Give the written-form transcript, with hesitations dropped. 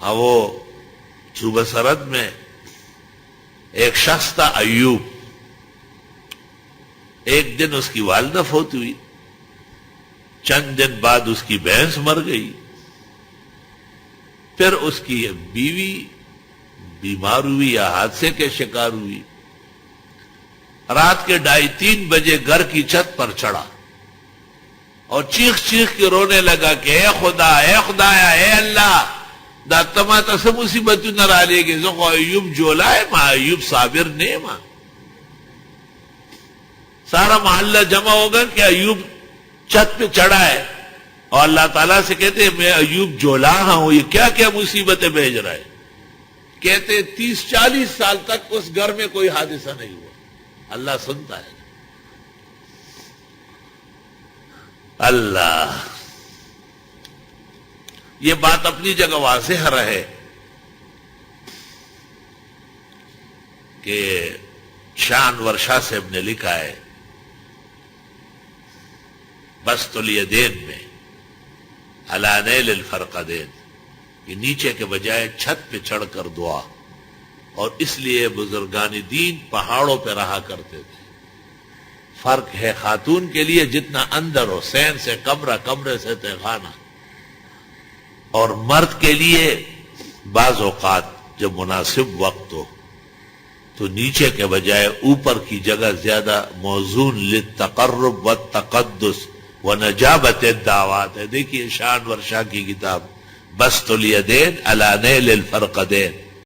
ہاں وہ صوبہ سرحد میں ایک شخص تھا ایوب. ایک دن اس کی والدہ فوت ہوئی، چند دن بعد اس کی بھینس مر گئی، پھر اس کی بیوی بیمار ہوئی یا حادثے کے شکار ہوئی. رات کے 2:30 بجے گھر کی چھت پر چڑھا اور چیخ چیخ کے رونے لگا کہ اے خدا، اے خدایا، اے اللہ، دا تما تسا مصیبت نہ رالے گے زخو ایوب جولا ہے ماں، ایوب صابر نے ماں. سارا محلہ جمع ہوگا کہ ایوب چھت پہ چڑھا ہے اور اللہ تعالیٰ سے کہتے ہیں میں ایوب جولا ہوں، یہ کیا کیا مصیبتیں بھیج رہا ہے. کہتے 30-40 سال تک اس گھر میں کوئی حادثہ نہیں ہوا. اللہ سنتا ہے. اللہ، یہ بات اپنی جگہ واضح رہے کہ شان ورشا صاحب نے لکھا ہے بسط الیدین میں علی نیل الفرقدین کہ نیچے کے بجائے چھت پہ چڑھ کر دعا. اور اس لیے بزرگان دین پہاڑوں پہ رہا کرتے تھے. فرق ہے خاتون کے لیے جتنا اندر ہو، سین سے کمرہ، کمرے سے تہخانہ، اور مرد کے لیے بعض اوقات جب مناسب وقت ہو تو نیچے کے بجائے اوپر کی جگہ زیادہ موزون للتقرب والتقدس ونجابت الدعوات ہے. دیکھیے شان ورشا کی کتاب بسط الیدین علی نیل الفرقدین.